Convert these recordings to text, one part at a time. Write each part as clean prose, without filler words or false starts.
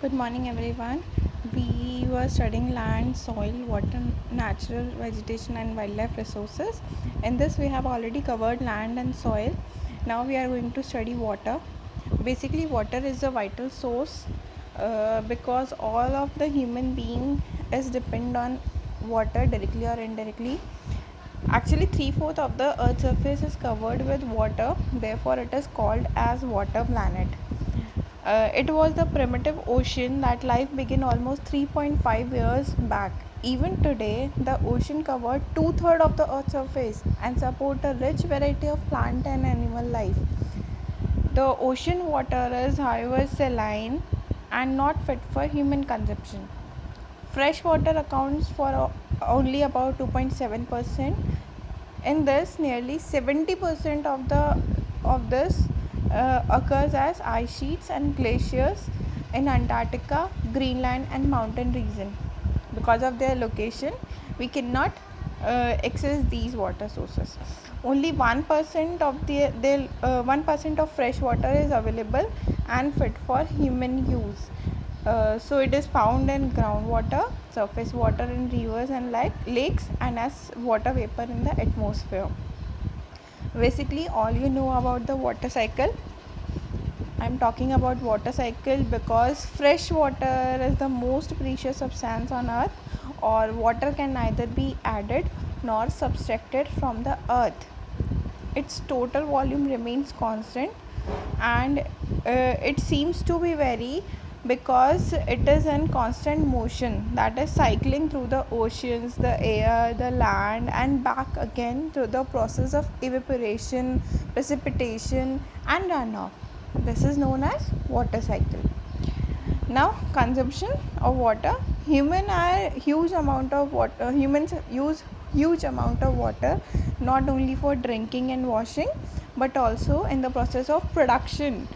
Good morning, everyone. We were studying land, soil, water, natural vegetation, and wildlife resources. In this, we have already covered land and soil. Now, we are going to study water. Basically, water is a vital source because all of the human being is depend on water directly or indirectly. Actually, three-fourths of the Earth's surface is covered with water. Therefore, it is called as water planet. It was the primitive ocean that life began almost 3.5 years back. Even today, the ocean covered two-thirds of the Earth's surface and support a rich variety of plant and animal life. The ocean water is, however, saline and not fit for human consumption. Fresh water accounts for only about 2.7%. In this, nearly 70% of this occurs as ice sheets and glaciers in Antarctica, Greenland, and mountain region. Because of their location, we cannot access these water sources. Only 1% of the 1% of fresh water is available and fit for human use. So it is found in groundwater, surface water in rivers and lakes, and as water vapor in the atmosphere. Basically, all you know about the water cycle. I'm talking about water cycle because fresh water is the most precious substance on earth, or water can neither be added nor subtracted from the earth. Its total volume remains constant, and it seems to be vary because it is in constant motion, that is cycling through the oceans, the air, the land, and back again through the process of evaporation, precipitation, and runoff. This is known as water cycle. Now, consumption of water. Humans use huge amount of water, not only for drinking and washing, but also in the process of production.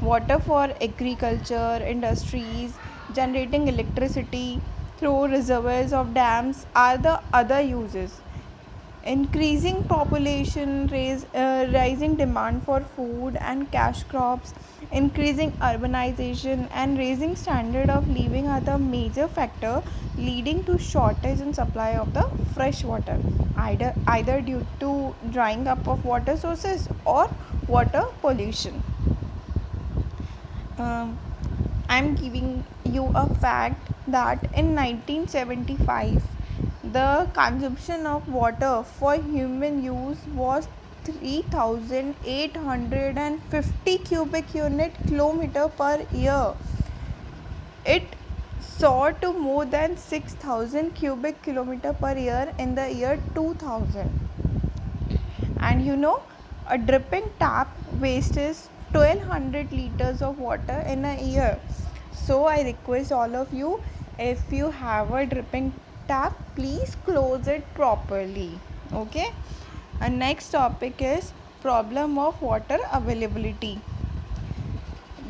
Water for agriculture, industries, generating electricity through reservoirs of dams are the other uses. Increasing population, rising demand for food and cash crops, increasing urbanization, and raising standard of living are the major factor leading to shortage in supply of the fresh water, either due to drying up of water sources or water pollution. um, I'm giving you a fact that in 1975 the consumption of water for human use was 3850 cubic unit kilometer per year. It soared to more than 6000 cubic kilometer per year in the year 2000. And a dripping tap wastes 1200 liters of water in a year. So I request all of you, if you have a dripping tap, please close it properly. Okay. And next topic is problem of water availability.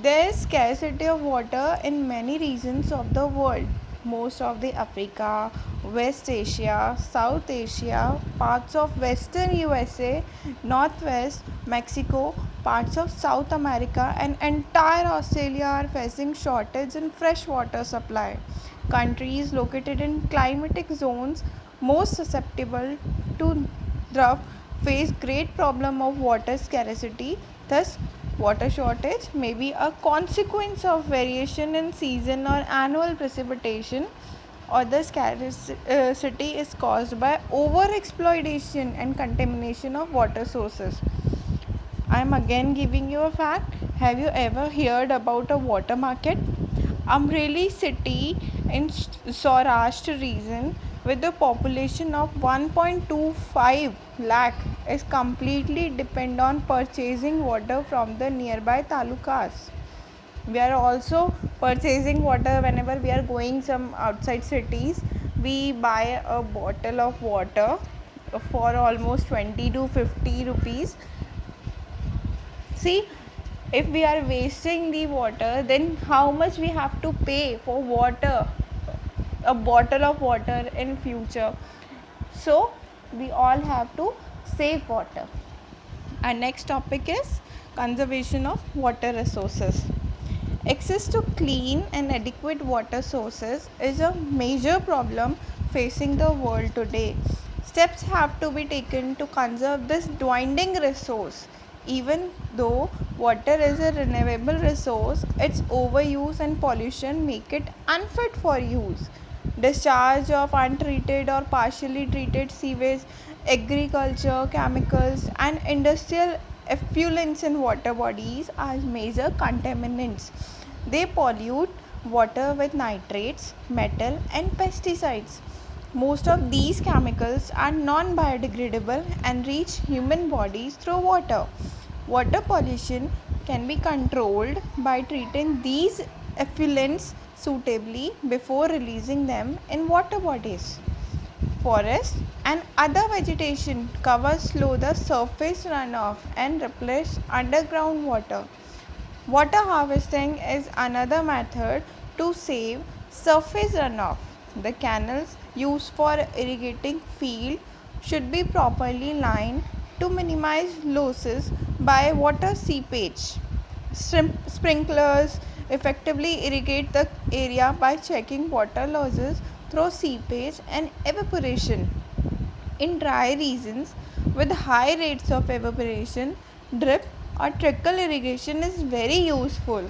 There is scarcity of water in many regions of the world. Most of the Africa, West Asia, South Asia, parts of Western USA, Northwest Mexico, parts of South America, and entire Australia are facing shortage in fresh water supply. Countries located in climatic zones most susceptible to drought face great problem of water scarcity. Thus, water shortage may be a consequence of variation in season or annual precipitation, or the scarcity is caused by over exploitation and contamination of water sources. I am again giving you a fact. Have you ever heard about a water market? Amreli city in Saurashtra region, with a population of 1.25 lakh, is completely dependent on purchasing water from the nearby talukas. We are also purchasing water whenever we are going some outside cities. We buy a bottle of water for almost 20 to 50 rupees. See, if we are wasting the water, then how much we have to pay for water, a bottle of water in future. So we all have to save water. Our next topic is conservation of water resources. Access to clean and adequate water sources is a major problem facing the world today. Steps have to be taken to conserve this dwindling resource. Even though water is a renewable resource, its overuse and pollution make it unfit for use. Discharge of untreated or partially treated sewage, agriculture, chemicals, and industrial effluents in water bodies are major contaminants. They pollute water with nitrates, metal, and pesticides. Most of these chemicals are non biodegradable and reach human bodies through water. Water pollution can be controlled by treating these effluents suitably before releasing them in water bodies. Forests and other vegetation cover slow the surface runoff and replace underground water. Water harvesting is another method to save surface runoff. The canals used for irrigating fields should be properly lined to minimize losses by water seepage. Sprinklers effectively irrigate the area by checking water losses through seepage and evaporation. In dry regions with high rates of evaporation, drip or trickle irrigation is very useful.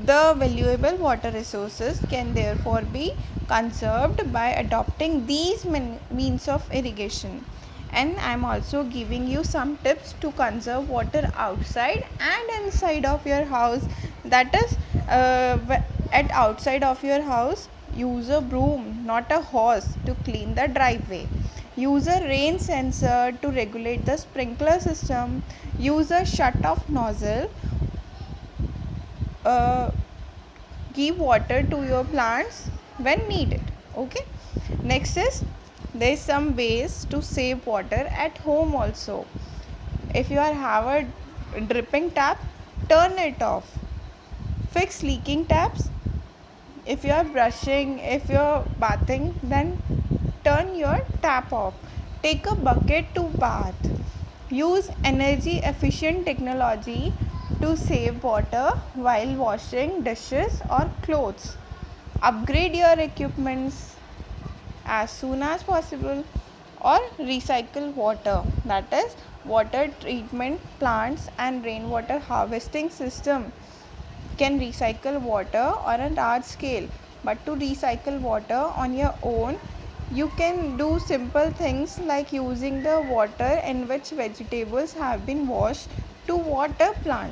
The valuable water resources can therefore be conserved by adopting these means of irrigation. And I am also giving you some tips to conserve water outside and inside of your house. That is, at outside of your house, use a broom, not a hose, to clean the driveway. Use a rain sensor to regulate the sprinkler system. Use a shut off nozzle. uh, Give water to your plants when needed. Okay, next is, there is some ways to save water at home also. If you have a dripping tap, turn it off. Fix leaking taps. If you are brushing, if you are bathing, then turn your tap off. Take a bucket to bath. Use energy efficient technology to save water while washing dishes or clothes. Upgrade your equipments as soon as possible, or recycle water, that is, water treatment plants and rainwater harvesting system can recycle water on a large scale. But to recycle water on your own, you can do simple things like using the water in which vegetables have been washed to water plants.